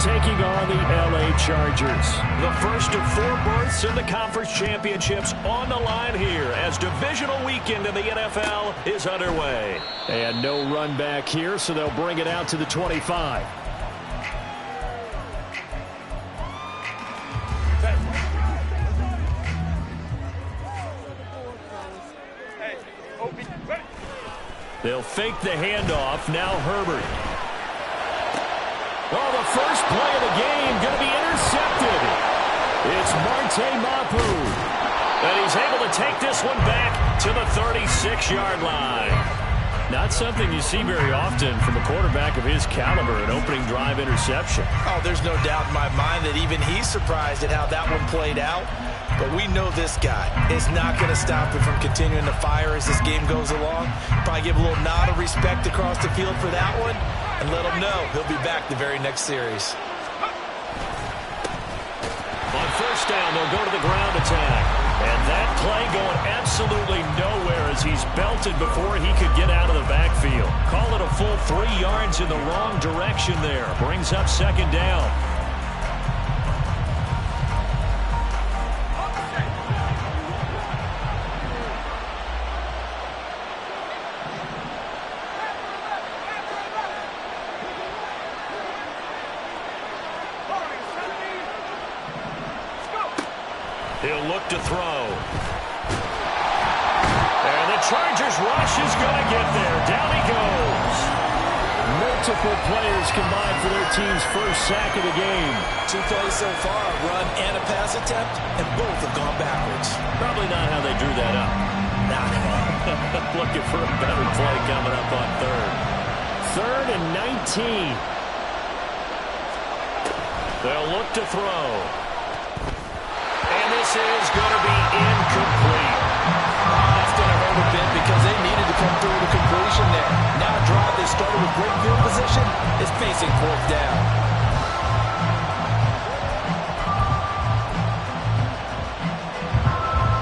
taking on the LA Chargers. The first of 4 berths in the conference championships on the line here as divisional weekend in the NFL is underway. And no run back here, so they'll bring it out to the 25. They'll fake the handoff. Now Herbert. Oh, the first play of the game going to be intercepted. It's Marte Mapu. And he's able to take this one back to the 36-yard line. Not something you see very often from a quarterback of his caliber, an opening drive interception. Oh, there's no doubt in my mind that even he's surprised at how that one played out. But we know this guy is not going to stop him from continuing to fire as this game goes along. Probably give a little nod of respect across the field for that one and let him know he'll be back the very next series. On first down, they'll go to the ground attack. And that play going absolutely nowhere as he's belted before he could get out of the backfield. Call it a full 3 yards in the wrong direction there. Brings up second down. He'll look to throw. And the Chargers rush is going to get there. Down he goes. Multiple players combined for their team's first sack of the game. 2 plays so far, a run and a pass attempt, and both have gone backwards. Probably not how they drew that up. Looking for a better play coming up on third. 3rd and 19. They'll look to throw. And this is going to be incomplete. That's going to hurt a bit because they needed to come through with a completion there. Now a drive they started with great field position is facing 4th down.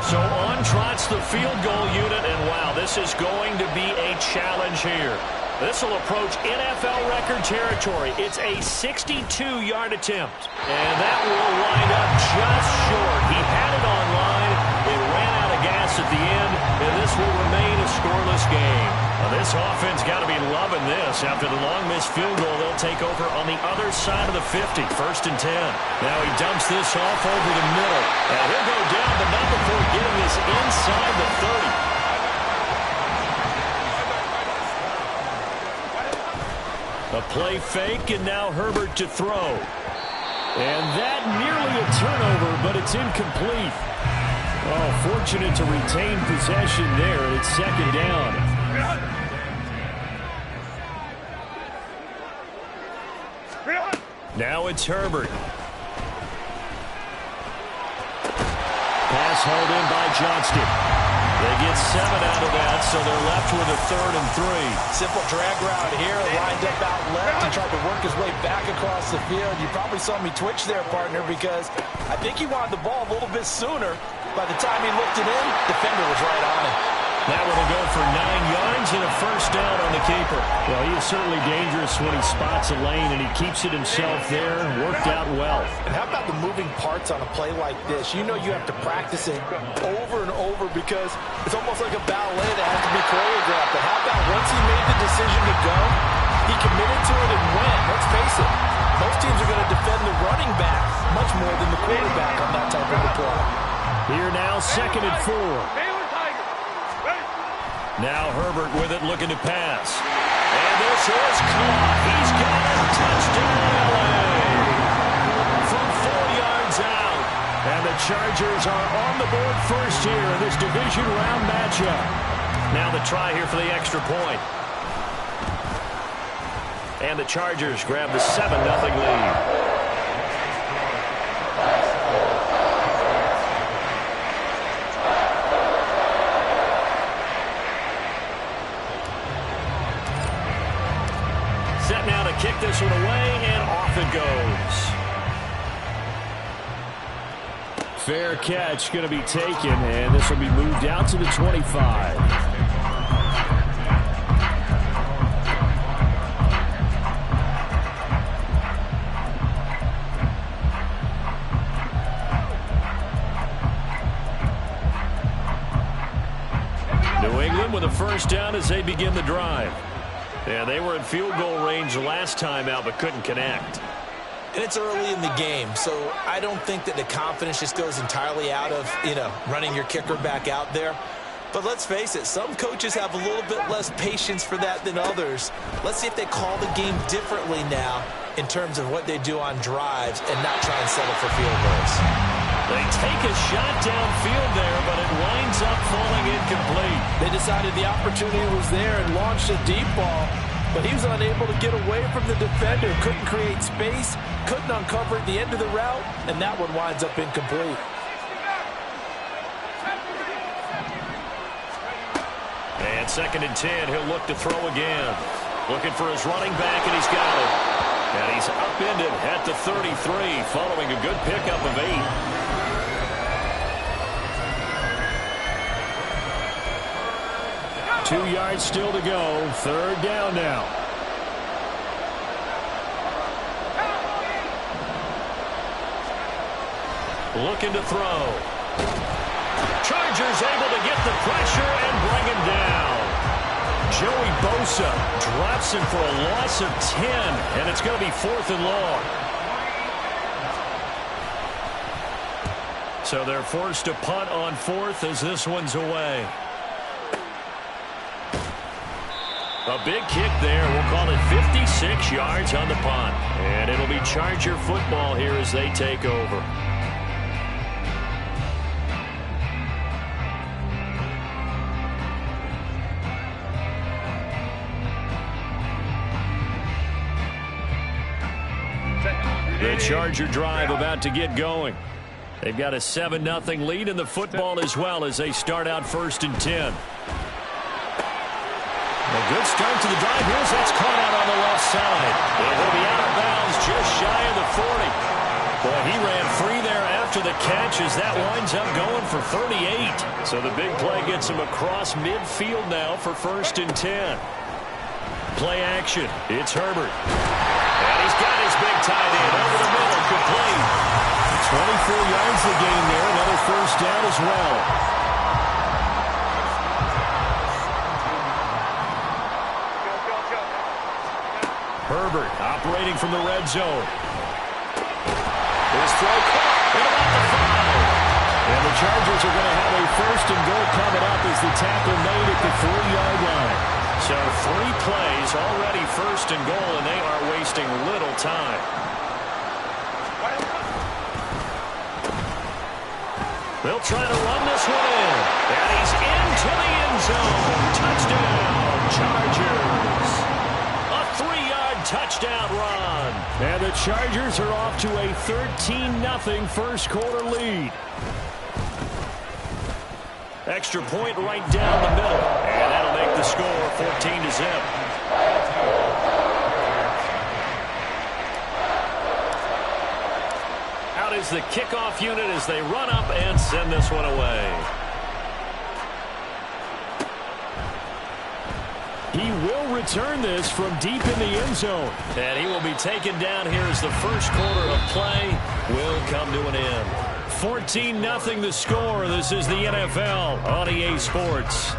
So on trots the field goal unit, and wow, this is going to be a challenge here. This will approach NFL record territory. It's a 62-yard attempt. And that will wind up just short. He had it on line. It ran out of gas at the end, and this will remain a scoreless game. Now, this offense got to be loving this. After the long missed field goal, they'll take over on the other side of the 50, 1st and 10. Now he dumps this off over the middle. And he'll go down, but not before getting this inside the 30. A play fake, and now Herbert to throw. And that nearly a turnover, but it's incomplete. Oh, fortunate to retain possession there. It's 2nd down. Now it's Herbert. Pass hauled in by Johnston. They get 7 out of that, so they're left with a 3rd and 3. Simple drag route here, lined up out left and tried to work his way back across the field. You probably saw me twitch there, partner, because I think he wanted the ball a little bit sooner. By the time he looked it in, defender was right on it. That one will go for 9 yards and a 1st down on the keeper. Well, he is certainly dangerous when he spots a lane, and he keeps it himself there. Worked out well. And how about the moving parts on a play like this? You know you have to practice it over and over because it's almost like a ballet that has to be choreographed. But how about once he made the decision to go, he committed to it and went. Let's face it, most teams are going to defend the running back much more than the quarterback on that type of a play. Here now, 2nd and 4. Now Herbert with it, looking to pass. And this is caught. He's got a touchdown, LA. From 4 yards out. And the Chargers are on the board first here in this division round matchup. Now the try here for the extra point. And the Chargers grab the 7-0 lead. Set now to kick this one away, and off it goes. Fair catch going to be taken, and this will be moved out to the 25. Cleveland with a first down as they begin the drive. Yeah, they were in field goal range last time out, but couldn't connect. And it's early in the game, so I don't think that the confidence just goes entirely out of, running your kicker back out there. But let's face it, some coaches have a little bit less patience for that than others. Let's see if they call the game differently now in terms of what they do on drives and not try and settle for field goals. They take a shot downfield there, but it winds up falling incomplete. They decided the opportunity was there and launched a deep ball, but he was unable to get away from the defender, couldn't create space, couldn't uncover at the end of the route, and that one winds up incomplete. And 2nd and 10, he'll look to throw again. Looking for his running back, and he's got it. And he's upended at the 33, following a good pickup of 8. Two yards still to go. 3rd down now. Looking to throw. Chargers able to get the pressure and bring him down. Joey Bosa drops him for a loss of 10, and it's going to be 4th and long. So they're forced to punt on 4th as this one's away. A big kick there. We'll call it 56 yards on the punt. And it'll be Charger football here as they take over. The Charger drive about to get going. They've got a 7-0 lead in the football as well as they start out 1st and 10. A good start to the drive. Here's that's caught out on the left side. It will be out of bounds just shy of the 40. Boy, he ran free there after the catch as that winds up going for 38. So the big play gets him across midfield now for 1st and 10. Play action. It's Herbert. And he's got his big tight end over the middle, complete. 24 yards the gain there. Another first down as well. Herbert operating from the red zone. His throw caught at about the 5. And the Chargers are going to have a 1st and goal coming up as the tackle made at the 4-yard line. So 3 plays already 1st and goal, and they are wasting little time. They'll try to run this one in. And he's into the end zone. Touchdown, Chargers. A 3-yard touchdown run. And the Chargers are off to a 13-0 first quarter lead. Extra point right down the middle. And that'll make the score 14-0. Out is the kickoff unit as they run up and send this one away. He will return this from deep in the end zone. And he will be taken down here as the first quarter of play will come to an end. 14-0 the score. This is the NFL on EA Sports.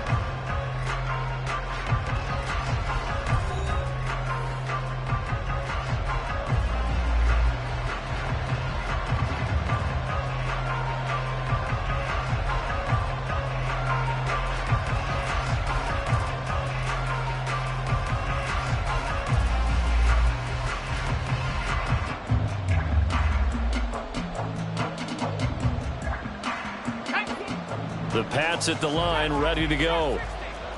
The Pats at the line, ready to go.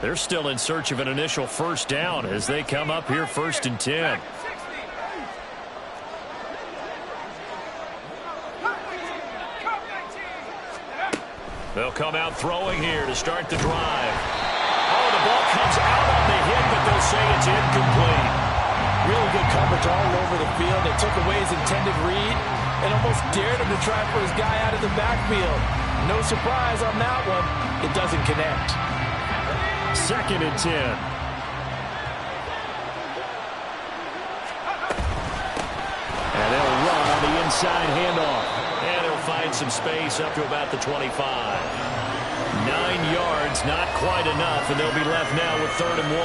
They're still in search of an initial first down as they come up here 1st and 10. They'll come out throwing here to start the drive. Oh, the ball comes out on the hit, but they'll say it's incomplete. Really good coverage all over the field. They took away his intended read and almost dared him to try for his guy out of the backfield. No surprise on that one. It doesn't connect. 2nd and 10. And they'll run on the inside handoff. And he'll find some space up to about the 25. 9 yards, not quite enough, and they'll be left now with 3rd and 1.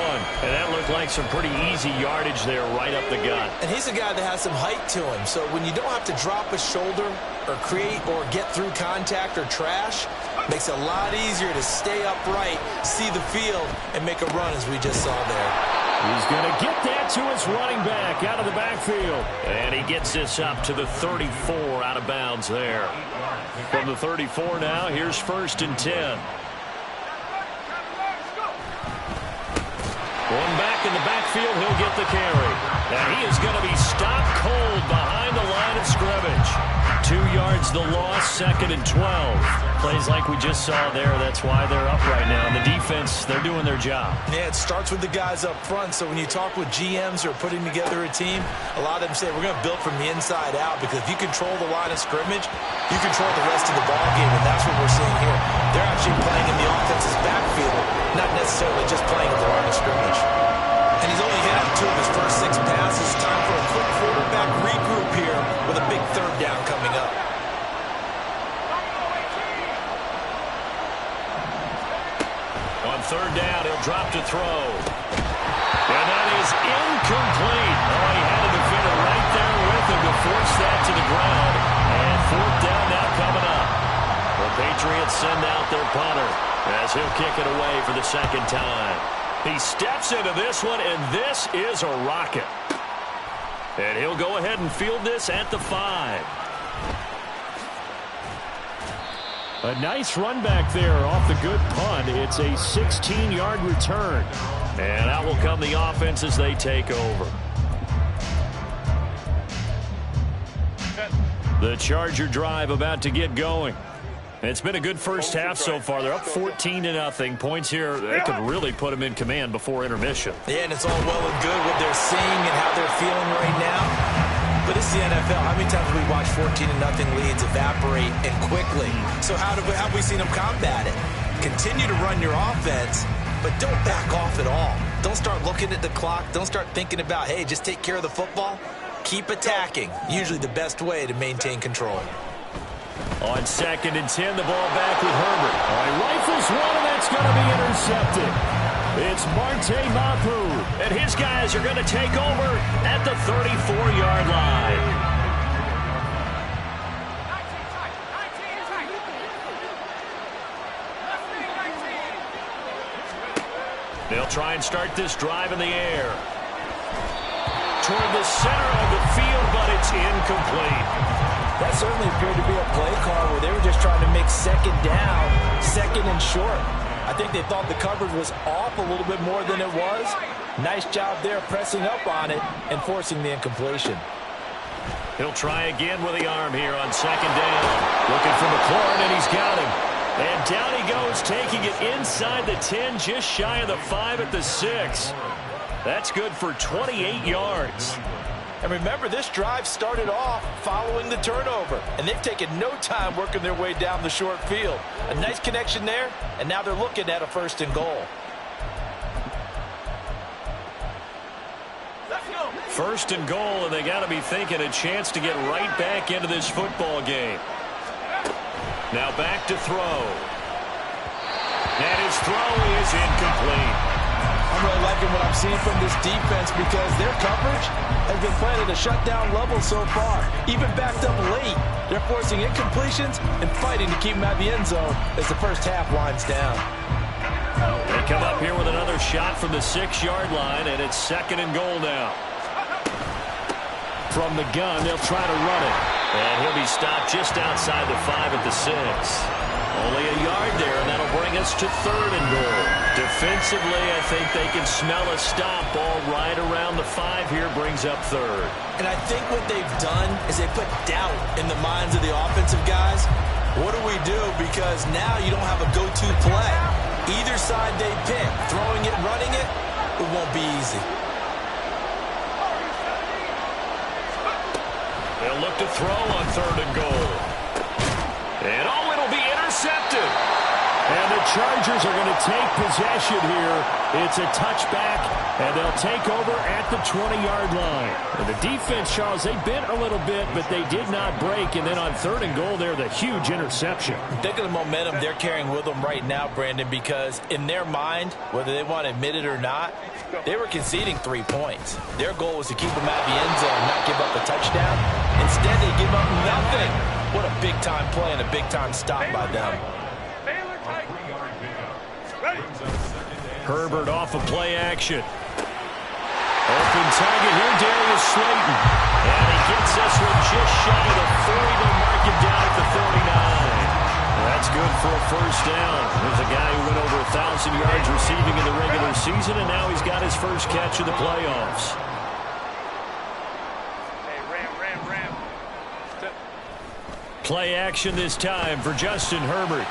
And that looked like some pretty easy yardage there right up the gut. And he's a guy that has some height to him, so when you don't have to drop a shoulder or create or get through contact or trash, makes it a lot easier to stay upright, see the field, and make a run as we just saw there. He's going to get that to his running back out of the backfield. And he gets this up to the 34 out of bounds there. From the 34 now, here's 1st and 10. One back in the backfield, he'll get the carry. And he is going to be stopped cold behind the line of scrimmage. 2 yards the loss, 2nd and 12. Plays like we just saw there. That's why they're up right now. And the defense, they're doing their job. Yeah, it starts with the guys up front. So when you talk with GMs who are putting together a team, a lot of them say we're going to build from the inside out, because if you control the line of scrimmage, you control the rest of the ball game, and that's what we're seeing here. They're actually playing in the offense's backfield, not necessarily just playing at the line of scrimmage. And he's only hit on 2 of his first 6 passes. Time for a quick quarterback regroup here with a big 3rd down coming up. On 3rd down, he'll drop to throw. And that is incomplete. Oh, he had a defender right there with him to force that to the ground. And 4th down now coming up. The Patriots send out their punter as he'll kick it away for the 2nd time. He steps into this one, and this is a rocket. And he'll go ahead and field this at the 5. A nice run back there off the good punt. It's a 16-yard return. And out will come the offense as they take over. The Charger drive about to get going. It's been a good first half so far. They're up 14-0. Points here, they could really put them in command before intermission. Yeah, and it's all well and good what they're seeing and how they're feeling right now. But it's the NFL. How many times have we watched 14-0 leads evaporate and quickly? So how have we seen them combat it? Continue to run your offense, but don't back off at all. Don't start looking at the clock. Don't start thinking about, hey, just take care of the football. Keep attacking. Usually the best way to maintain control. On 2nd and 10, the ball back with Herbert. He rifles one, and that's going to be intercepted. It's Marte Mapu. And his guys are going to take over at the 34-yard line. They'll try and start this drive in the air. Toward the center of the field, but it's incomplete. That certainly appeared to be a play call where they were just trying to make 2nd down, 2nd and short. I think they thought the coverage was off a little bit more than it was. Nice job there pressing up on it and forcing the incompletion. He'll try again with the arm here on 2nd down. Looking for McLaurin, and he's got him. And down he goes, taking it inside the 10, just shy of the 5 at the 6. That's good for 28 yards. And remember, this drive started off following the turnover, and they've taken no time working their way down the short field. A nice connection there, and now they're looking at a 1st and goal. 1st and goal, and they got to be thinking a chance to get right back into this football game. Now back to throw. And his throw is incomplete. I'm really liking what I'm seeing from this defense because their coverage has been playing at a shutdown level so far. Even backed up late, they're forcing incompletions and fighting to keep them out of the end zone as the first half winds down. They come up here with another shot from the 6-yard line, and it's 2nd and goal now. From the gun, they'll try to run it. And he'll be stopped just outside the 5 at the 6. Only a yard there, and that'll bring us to 3rd and goal. Defensively, I think they can smell a stop. Ball right around the 5 here brings up 3rd. And I think what they've done is they put doubt in the minds of the offensive guys. What do we do? Because now you don't have a go-to play. Either side they pick, throwing it, running it, it won't be easy. They'll look to throw on 3rd and goal. And it'll be intercepted. And the Chargers are going to take possession here. It's a touchback, and they'll take over at the 20-yard line. And the defense, Charles, they bent a little bit, but they did not break. And then on 3rd and goal there, the huge interception. Think of the momentum they're carrying with them right now, Brandon, because in their mind, whether they want to admit it or not, they were conceding 3 points. Their goal was to keep them out of the end zone, not give up a touchdown. Instead, they give up nothing. What a big-time play and a big-time stop by them. Herbert off of play action. Open target here, Darius Slayton. And he gets this one just shy of the 40. They'll mark him down at the 39. That's good for a first down. There's a guy who went over 1,000 yards receiving in the regular season, and now he's got his first catch of the playoffs. Play action this time for Justin Herbert.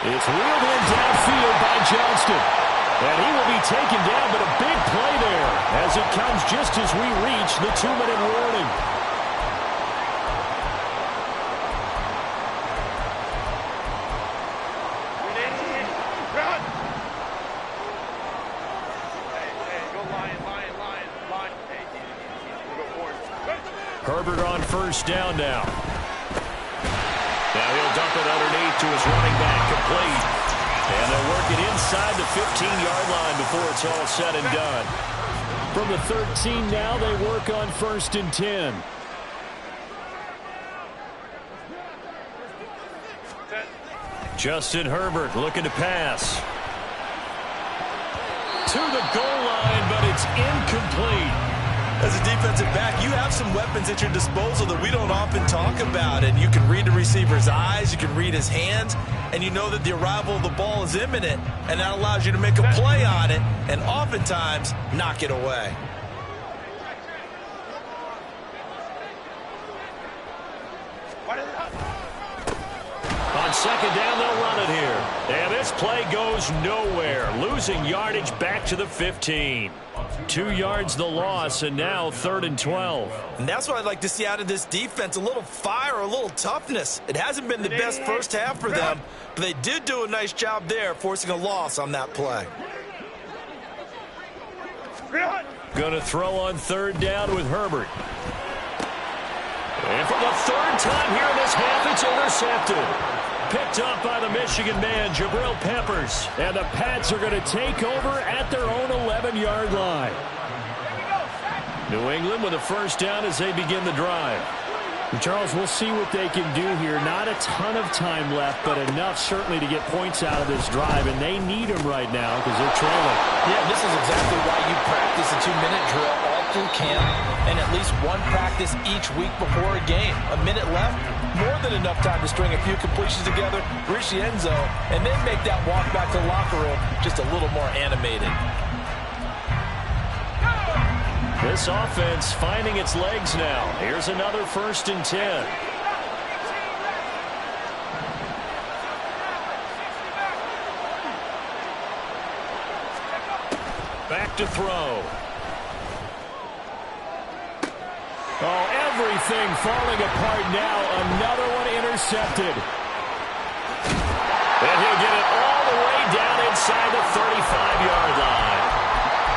It's reeled in downfield by Johnston. And he will be taken down, but a big play there as it comes just as we reach the 2-minute warning. Herbert on first down now. Now he'll dump it underneath to his running back, complete. And they'll work it inside the 15-yard line before it's all said and done. From the 13 now, they work on 1st and 10. Justin Herbert looking to pass. To the goal line, but it's incomplete. As a defensive back, you have some weapons at your disposal that we don't often talk about. And you can read the receiver's eyes, you can read his hands, and you know that the arrival of the ball is imminent. And that allows you to make a play on it and oftentimes knock it away. On 2nd down, they'll run it here. And this play goes nowhere. Losing yardage back to the 15. 2 yards the loss, and now 3rd and 12. And that's what I'd like to see out of this defense, a little fire, a little toughness. It hasn't been the best first half for them, but they did do a nice job there, forcing a loss on that play. Going to throw on 3rd down with Herbert. And for the 3rd time here in this half, it's intercepted. Picked up by the Michigan man, Jabril Peppers. And the Pats are going to take over at their own 11-yard line. New England with a first down as they begin the drive. Charles, we'll see what they can do here. Not a ton of time left, but enough certainly to get points out of this drive, and they need them right now because they're trailing. Yeah, this is exactly why you practice a 2-minute drill all through camp and at least one practice each week before a game. A minute left, more than enough time to string a few completions together, reach the end zone, and then make that walk back to the locker room just a little more animated. This offense finding its legs now. Here's another 1st and 10. Back to throw. Oh, everything falling apart now. Another one intercepted. And he'll get it all the way down inside the 35-yard line.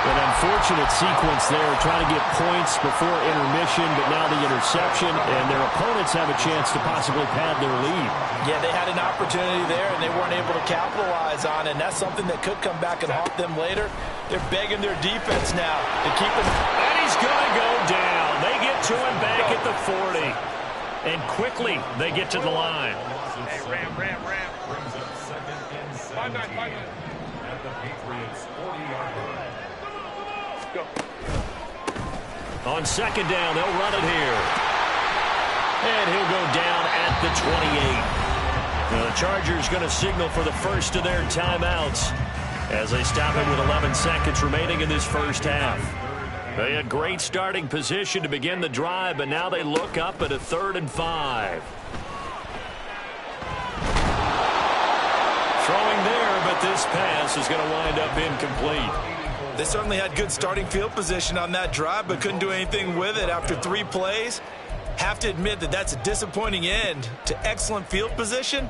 An unfortunate sequence there, trying to get points before intermission, but now the interception, and their opponents have a chance to possibly pad their lead. Yeah, they had an opportunity there, and they weren't able to capitalize on it, and that's something that could come back and haunt them later. They're begging their defense now to keep him. And he's going to go down. They get to him back at the 40. And quickly, they get to the line. Hey, Ram. 5-9. At the Patriots' 40-yard line. Go. On 2nd down, they'll run it here. And he'll go down at the 28. Now the Chargers going to signal for the first of their timeouts as they stop it with 11 seconds remaining in this first half. They had great starting position to begin the drive, but now they look up at a 3rd and 5. Throwing there, but this pass is going to wind up incomplete. They certainly had good starting field position on that drive, but couldn't do anything with it after 3 plays. Have to admit that that's a disappointing end to excellent field position,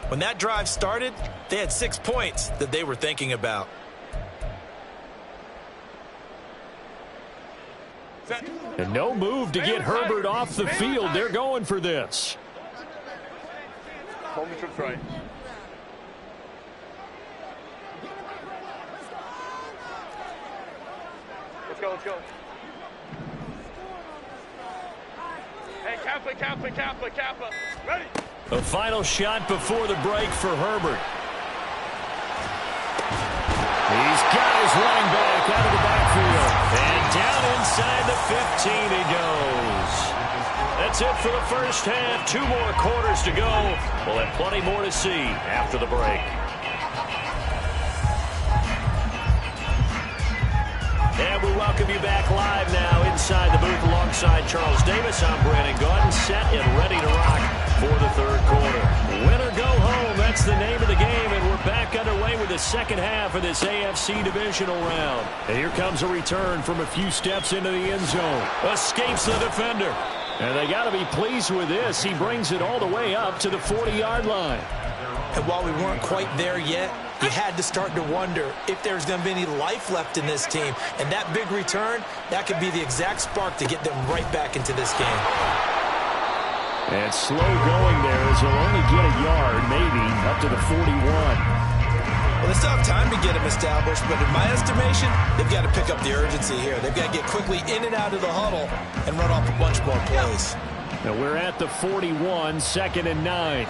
When that drive started, they had 6 points that they were thinking about. And no move to get Herbert off the field. They're going for this. Hold me trips right. Let's go, let's go. Hey, Kappa. Ready? A final shot before the break for Herbert. He's got his running back out of the backfield. And down inside the 15 he goes. That's it for the first half. 2 more quarters to go. We'll have plenty more to see after the break. And we welcome you back live now inside the booth alongside Charles Davis. I'm Brandon Gaudin, set and ready to rock for the third quarter. Win or go home, that's the name of the game, and we're back underway with the second half of this AFC divisional round. And here comes a return from a few steps into the end zone. Escapes the defender. And they got to be pleased with this. He brings it all the way up to the 40-yard line. And while we weren't quite there yet, you had to start to wonder if there's going to be any life left in this team. And that big return, that could be the exact spark to get them right back into this game. And slow going there as he'll only get a yard, maybe, up to the 41. Well, they still have time to get him established, but in my estimation, they've got to pick up the urgency here. They've got to get quickly in and out of the huddle and run off a bunch more plays. Now we're at the 41, 2nd and 9.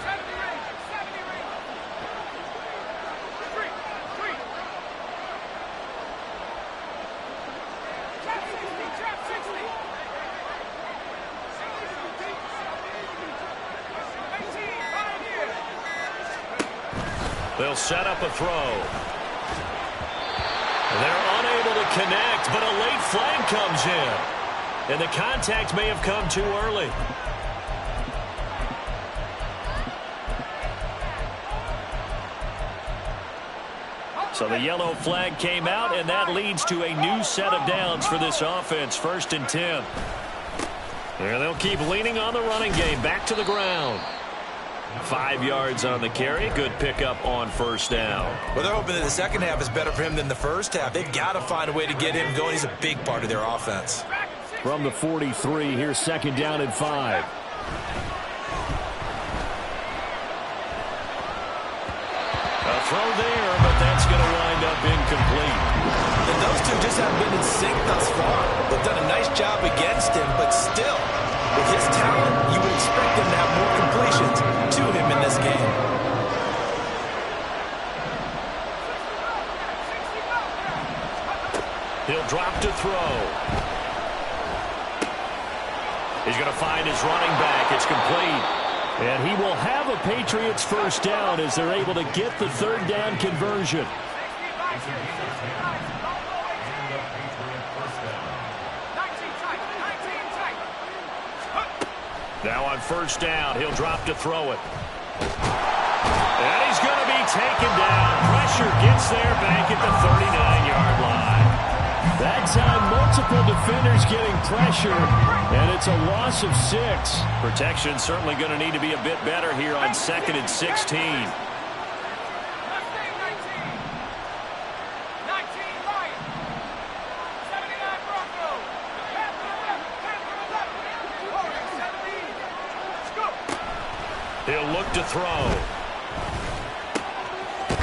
They'll set up a throw. They're unable to connect, but a late flag comes in. And the contact may have come too early. So the yellow flag came out, and that leads to a new set of downs for this offense. 1st and 10. There they'll keep leaning on the running game. Back to the ground. 5 yards on the carry. Good pickup on 1st down. Well, they're hoping that the second half is better for him than the first half. They've got to find a way to get him going. He's a big part of their offense. From the 43, here's 2nd down and 5. A throw there, but that's going to wind up incomplete. And those two just haven't been in sync thus far. They've done a nice job against him, but still, with his talent, you would expect him to have more completions to him in this game. He'll drop to throw. He's going to find his running back. It's complete. And he will have a Patriots 1st down as they're able to get the 3rd down conversion. Now on 1st down, he'll drop to throw it. And he's going to be taken down. Pressure gets there back at the 39-yard line. That time, multiple defenders getting pressure, and it's a loss of 6. Protection certainly going to need to be a bit better here on 2nd and 16. He'll look to throw.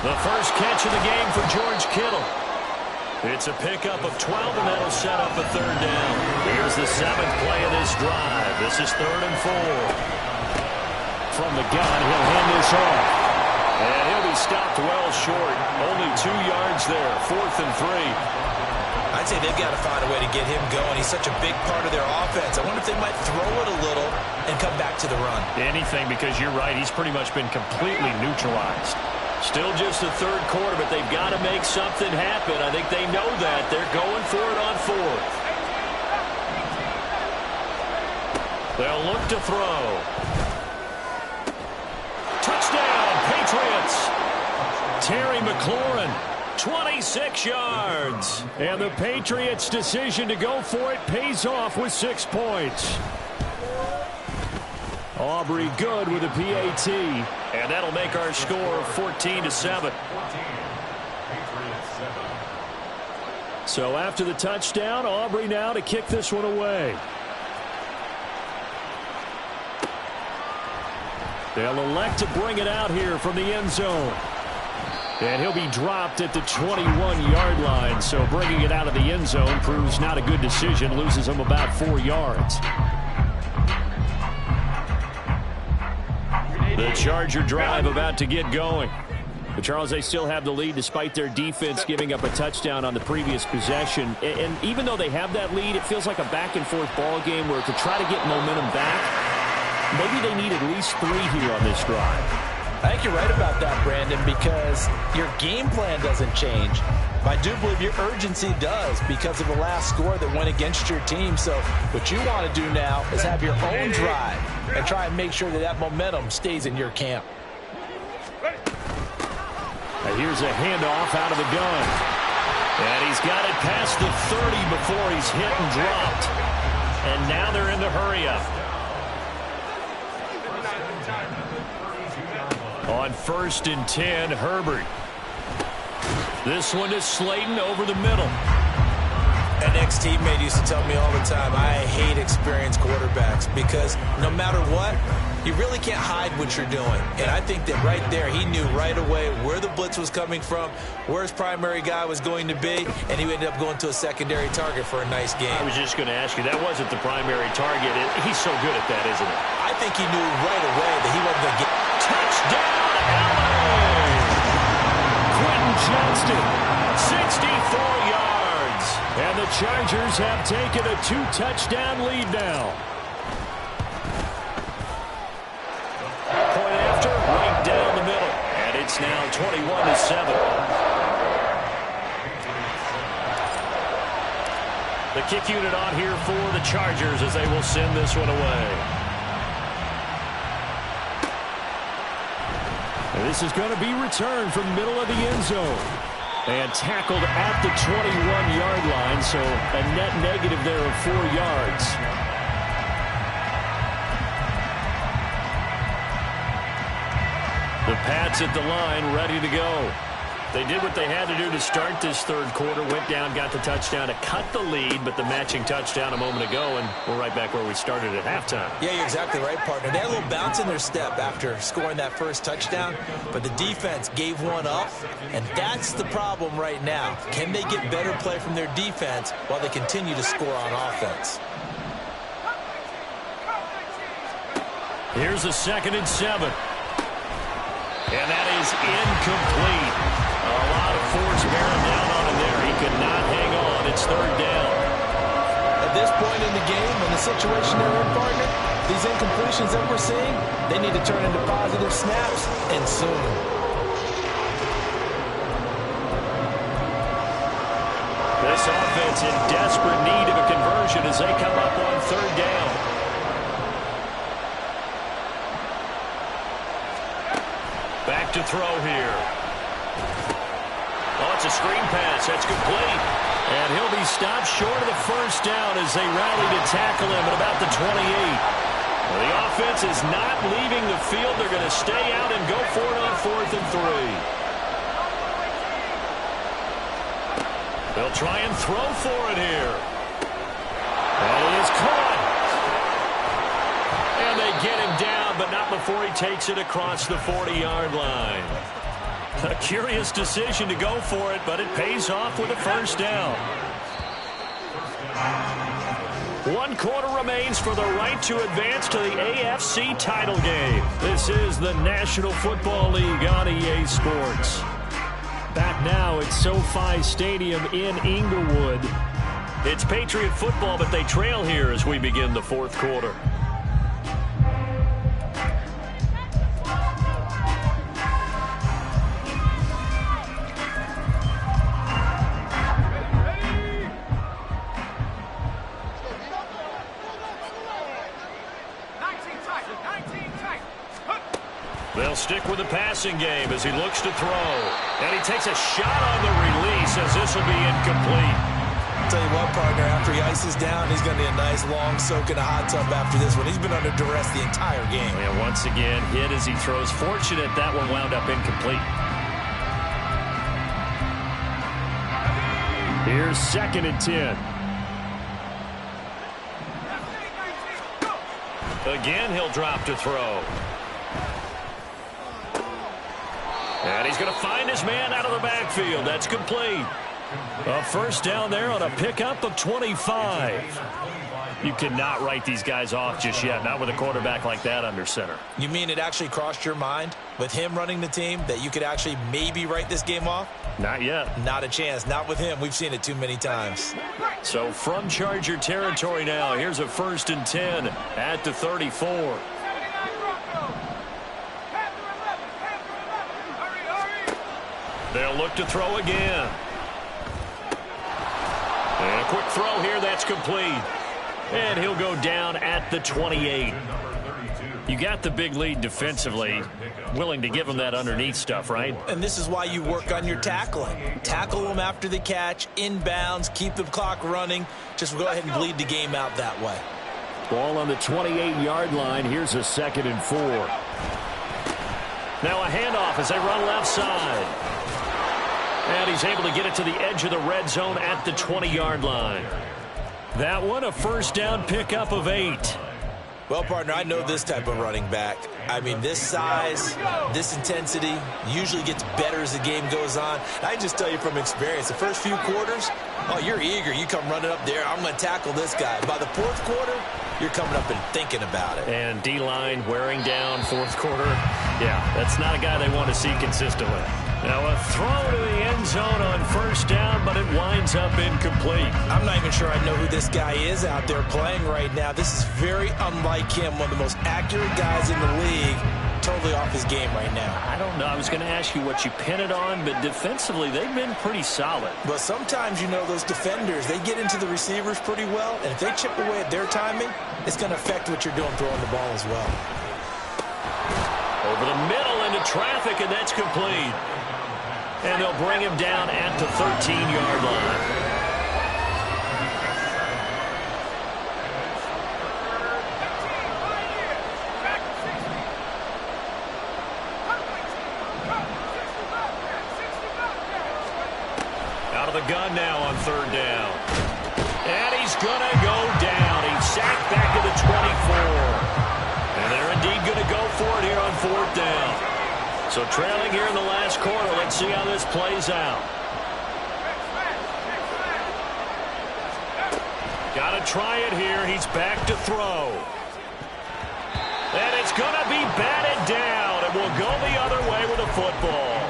The first catch of the game for George Kittle. It's a pickup of 12, and that'll set up a 3rd down. Here's the 7th play of this drive. This is 3rd and 4. From the gun, he'll hand this off. And he'll be stopped well short. Only 2 yards there. 4th and 3. I'd say they've got to find a way to get him going. He's such a big part of their offense. I wonder if they might throw it a little and come back to the run. Anything, because you're right. He's pretty much been completely neutralized. Still just the 3rd quarter, but they've got to make something happen. I think they know that. They're going for it on 4th. They'll look to throw. Touchdown, Patriots. Terry McLaurin, 26 yards. And the Patriots' decision to go for it pays off with 6 points. Aubrey good with a PAT. And that'll make our score 14-7. So after the touchdown, Aubrey now to kick this one away. They'll elect to bring it out here from the end zone. And he'll be dropped at the 21-yard line. So bringing it out of the end zone proves not a good decision. Loses him about 4 yards. The Charger drive about to get going. But Charles, they still have the lead despite their defense giving up a touchdown on the previous possession. And even though they have that lead, it feels like a back-and-forth ball game where to try to get momentum back, maybe they need at least 3 here on this drive. I think you're right about that, Brandon, because your game plan doesn't change. But I do believe your urgency does because of the last score that went against your team. So what you want to do now is have your own drive and try and make sure that that momentum stays in your camp. And here's a handoff out of the gun. And he's got it past the 30 before he's hit and dropped. And now they're in the hurry-up. On 1st and 10, Herbert. This one is Slayton over the middle. An ex-teammate used to tell me all the time, I hate experienced quarterbacks because no matter what, you really can't hide what you're doing. And I think that right there, he knew right away where the blitz was coming from, where his primary guy was going to be, and he ended up going to a secondary target for a nice game. I was just going to ask you, that wasn't the primary target. He's so good at that, isn't he? I think he knew right away that he wasn't going to get... Touchdown, LA! Quentin Johnston, 64 yards. And the Chargers have taken a 2-touchdown lead now. Point after, right down the middle. And it's now 21-7. The kick unit on here for the Chargers as they will send this one away. And this is going to be returned from the middle of the end zone. And tackled at the 21-yard line, so a net negative there of 4 yards. The Pats at the line, ready to go. They did what they had to do to start this third quarter. Went down, got the touchdown to cut the lead, but the matching touchdown a moment ago, and we're right back where we started at halftime. Yeah, you're exactly right, partner. They had a little bounce in their step after scoring that first touchdown, but the defense gave one up, and that's the problem right now. Can they get better play from their defense while they continue to score on offense? Here's a 2nd and 7. And that is incomplete. A lot of force bearing down on him there. He could not hang on. It's 3rd down. At this point in the game, in the situation they're in, partner, these incompletions that we're seeing, they need to turn into positive snaps, and soon. This offense in desperate need of a conversion as they come up on 3rd down. Back to throw here. Oh, it's a screen pass. That's complete. And he'll be stopped short of the first down as they rally to tackle him at about the 28. Well, the offense is not leaving the field. They're going to stay out and go for it on 4th and 3. They'll try and throw for it here. And it is caught. And they get him down, but not before he takes it across the 40-yard line. A curious decision to go for it, but it pays off with a first down. 1 quarter remains for the right to advance to the AFC title game. This is the National Football League on EA Sports. Back now at SoFi Stadium in Inglewood. It's Patriot football, but they trail here as we begin the 4th quarter. They'll stick with the passing game as he looks to throw. And he takes a shot on the release as this will be incomplete. tell you what, partner, after he ices down, he's going to need a nice long soak in a hot tub after this one. He's been under duress the entire game. And once again, hit as he throws. Fortunate that one wound up incomplete. Here's 2nd and 10. Again, he'll drop to throw. And he's going to find his man out of the backfield. That's complete. A first down there on a pickup of 25. You cannot write these guys off just yet, not with a quarterback like that under center. You mean it actually crossed your mind with him running the team that you could actually maybe write this game off? Not yet. Not a chance. Not with him. We've seen it too many times. So from Charger territory now, here's a 1st and 10 at the 34. They'll look to throw again. And a quick throw here, that's complete. And he'll go down at the 28. You got the big lead defensively. Willing to give him that underneath stuff, right? And this is why you work on your tackling. Tackle them after the catch, inbounds, keep the clock running. Just go ahead and bleed the game out that way. Ball on the 28-yard line. Here's a 2nd and 4. Now a handoff as they run left side. And he's able to get it to the edge of the red zone at the 20-yard line. That one, a first down pickup of 8. Well, partner, I know this type of running back. I mean, this size, this intensity usually gets better as the game goes on. I just tell you from experience, the first few quarters, oh, you're eager. You come running up there, I'm going to tackle this guy. By the 4th quarter, you're coming up and thinking about it. And D-line wearing down 4th quarter. Yeah, that's not a guy they want to see consistently. Now a throw to the end zone on first down, but it winds up incomplete. I'm not even sure I know who this guy is out there playing right now. This is very unlike him, one of the most accurate guys in the league. Totally off his game right now. I don't know. I was going to ask you what you pin it on, but defensively they've been pretty solid. But sometimes, you know, those defenders, they get into the receivers pretty well, and if they chip away at their timing, it's going to affect what you're doing throwing the ball as well. Over the middle into traffic, and that's complete. And they'll bring him down at the 13-yard line. Out of the gun now on 3rd down. And he's going to go down. He's sacked back to the 24. And they're indeed going to go for it here on 4th down. So trailing here in the last quarter. Let's see how this plays out. Got to try it here. He's back to throw. And it's going to be batted down. And we'll go the other way with the football.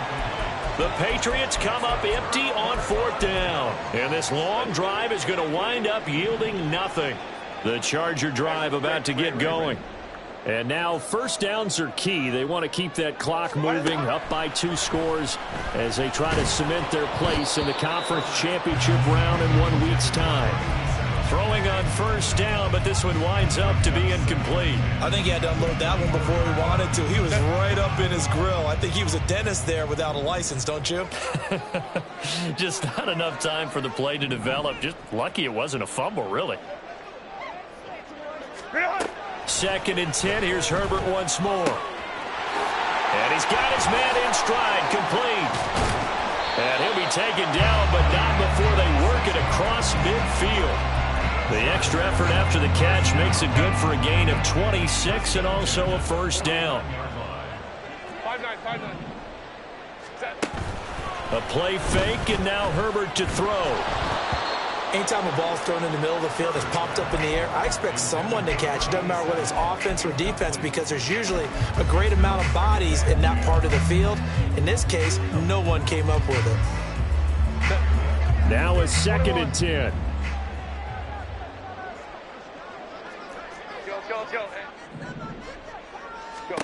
The Patriots come up empty on 4th down. And this long drive is going to wind up yielding nothing. The Charger drive about to get going. And now first downs are key. They want to keep that clock moving, up by 2 scores as they try to cement their place in the conference championship round in 1 week's time. Throwing on first down, but this one winds up to be incomplete. I think he had to unload that one before he wanted to. He was right up in his grill. I think he was a dentist there without a license, don't you? Just not enough time for the play to develop. Just lucky it wasn't a fumble, really. 2nd and 10. Here's Herbert once more. And he's got his man in stride, complete. And he'll be taken down, but not before they work it across midfield. The extra effort after the catch makes it good for a gain of 26 and also a first down. 5-9. A play fake, and now Herbert to throw. Anytime a ball's thrown in the middle of the field, it's popped up in the air, I expect someone to catch it. Doesn't matter whether it's offense or defense, because there's usually a great amount of bodies in that part of the field. In this case, no one came up with it. Now a 2nd and 10. Let's go.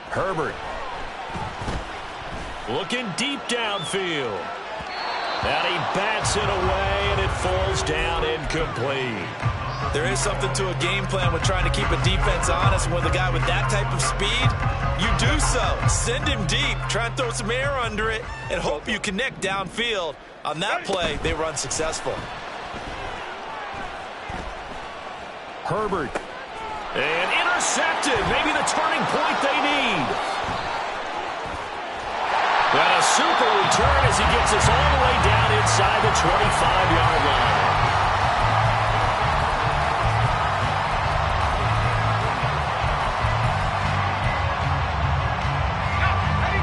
Herbert. Looking deep downfield. And he bats it away, and it falls down incomplete. There is something to a game plan with trying to keep a defense honest. With a guy with that type of speed, you do so. Send him deep. Try and throw some air under it and hope you connect downfield. On that play, they were unsuccessful. Herbert. And intercepted. Maybe the turning point they need. And a super return as he gets us all the way down inside the 25-yard line.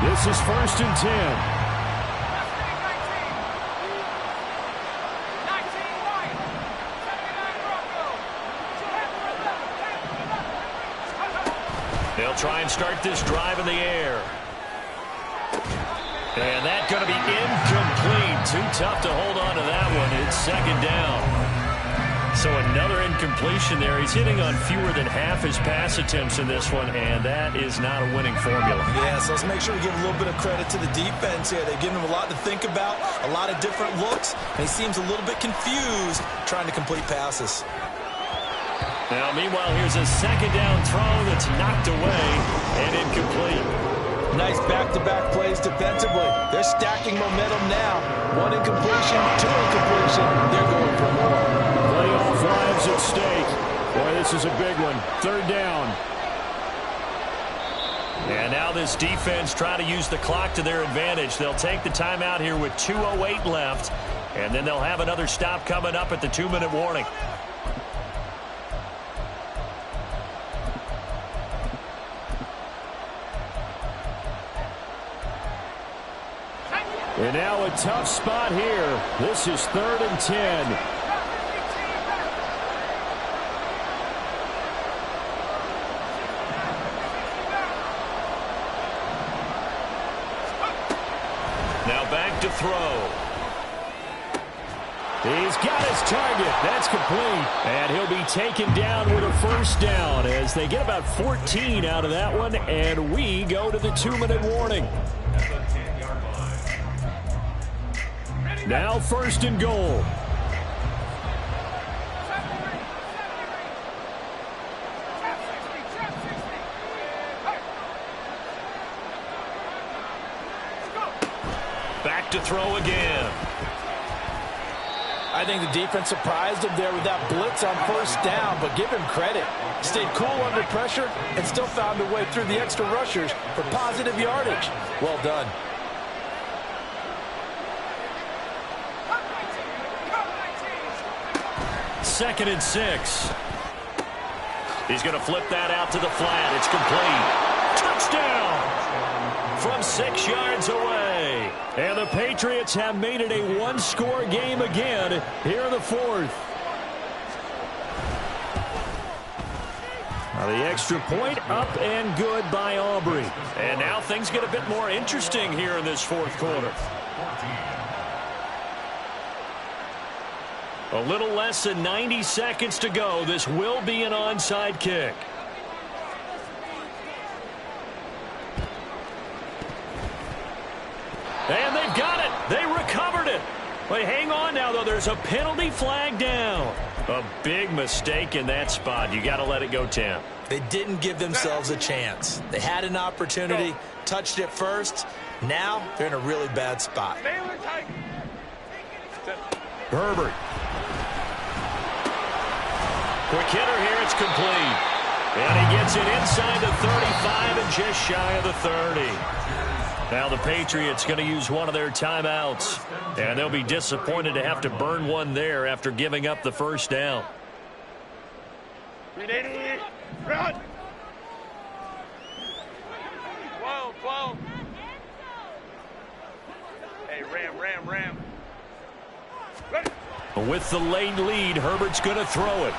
This is 1st and 10. They'll try and start this drive in the air. And that's going to be incomplete. Too tough to hold on to that one. It's 2nd down. So another incompletion there. He's hitting on fewer than half his pass attempts in this one, and that is not a winning formula. Yeah, so let's make sure we give a little bit of credit to the defense here. They've given him a lot to think about, a lot of different looks, and he seems a little bit confused trying to complete passes. Now, meanwhile, here's a 2nd down throw that's knocked away and incomplete. Nice back-to-back plays defensively. They're stacking momentum now. 1 incompletion, 2 incompletion. They're going for more. Playoff lives at stake. Boy, this is a big one. 3rd down. And now this defense trying to use the clock to their advantage. They'll take the timeout here with 2:08 left, and then they'll have another stop coming up at the 2-minute warning. And now a tough spot here. This is 3rd and 10. Now back to throw. He's got his target. That's complete. And he'll be taken down with a 1st down as they get about 14 out of that one. And we go to the 2-minute warning. Now 1st and goal. Back to throw again. I think the defense surprised him there with that blitz on 1st down, but give him credit. Stayed cool under pressure and still found a way through the extra rushers for positive yardage. Well done. 2nd and 6. He's going to flip that out to the flat. It's complete. Touchdown from 6 yards away. And the Patriots have made it a 1-score game again here in the 4th. Now the extra point up and good by Aubrey. And now things get a bit more interesting here in this 4th quarter. A little less than 90 seconds to go. This will be an onside kick. And they've got it. They recovered it. But hang on now, though. There's a penalty flag down. A big mistake in that spot. You got to let it go 10. They didn't give themselves a chance. They had an opportunity, touched it first. Now they're in a really bad spot. Herbert. Quick hitter here, it's complete. And he gets it inside the 35 and just shy of the 30. Now the Patriots going to use one of their timeouts. And they'll be disappointed to have to burn one there after giving up the 1st down. Run! 12. Hey, ram. Ready. With the late lead, Herbert's going to throw it.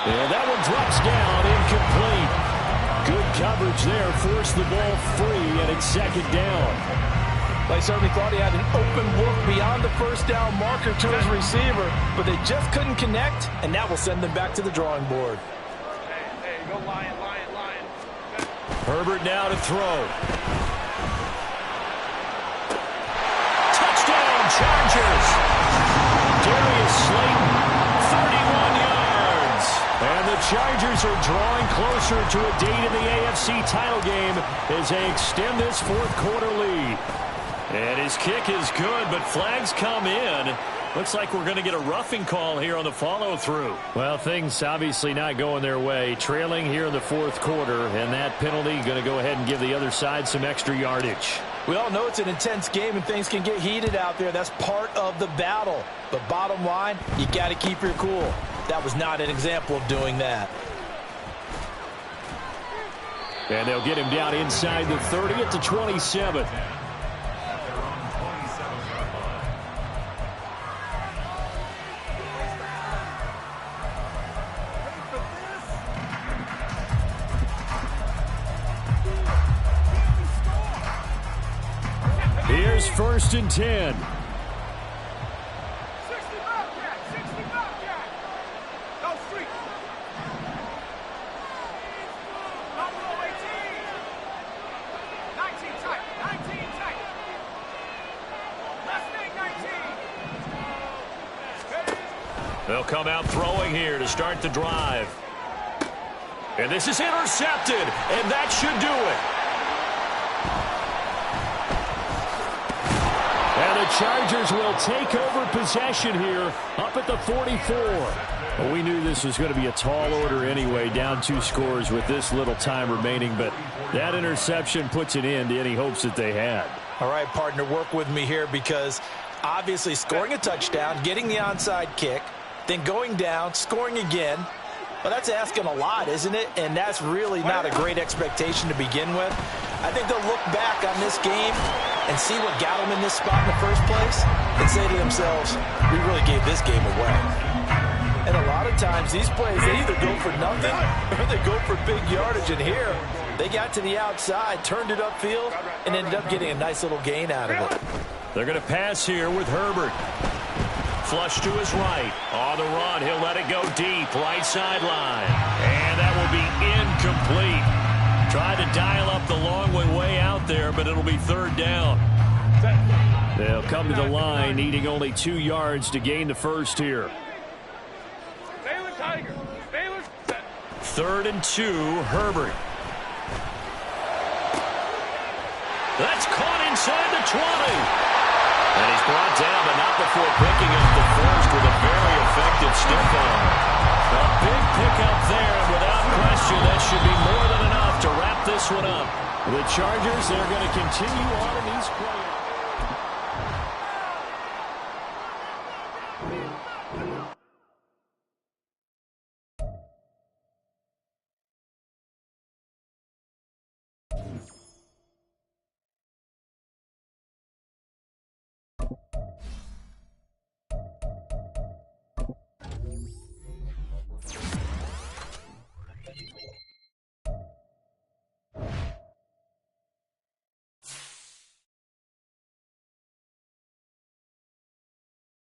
And that one drops down, incomplete. Good coverage there, forced the ball free, and it's 2nd down. They certainly thought he had an open look beyond the 1st down marker to his receiver, but they just couldn't connect, and that will send them back to the drawing board. Hey, go Lion. Herbert now to throw. Touchdown, Chargers. Darius Slayton, 31 yards. And the Chargers are drawing closer to a date in the AFC title game as they extend this 4th quarter lead. And his kick is good, but flags come in. Looks like we're going to get a roughing call here on the follow-through. Well, things obviously not going their way. Trailing here in the fourth quarter, and that penalty going to go ahead and give the other side some extra yardage. We all know it's an intense game and things can get heated out there. That's part of the battle. But bottom line, you got to keep your cool. That was not an example of doing that. And they'll get him down inside the 30 at the 27. Here's 1st and 10. 60 Bobcat, 60 Bobcat. Go street. Number 18. 19 tight, 19 tight. Left wing 19. They'll come out throwing here to start the drive. And this is intercepted, and that should do it. And the Chargers will take over possession here up at the 44. Well, we knew this was going to be a tall order anyway, down 2 scores with this little time remaining, but that interception puts an end to any hopes that they had. All right, partner, work with me here because obviously scoring a touchdown, getting the onside kick, then going down, scoring again. Well, that's asking a lot, isn't it? And that's really not a great expectation to begin with. I think they'll look back on this game and see what got them in this spot in the first place and say to themselves, we really gave this game away. And a lot of times these plays, they either go for nothing or they go for big yardage. And here, they got to the outside, turned it upfield, and ended up getting a nice little gain out of it. They're going to pass here with Herbert. Flush to his right. On the run, he'll let it go deep. Right sideline. And that will be incomplete. Tried to dial up the long one way out there, but it'll be 3rd down. They'll come to the line, needing only 2 yards to gain the first here. Baylor Tiger. Baylor set. 3rd and 2, Herbert. That's caught inside the 20. And he's brought down, but not before picking up the first with a very effective stiff arm. A big pickup there, and without question, that should be more than enough to wrap this one up. The Chargers, they're going to continue on in these plays.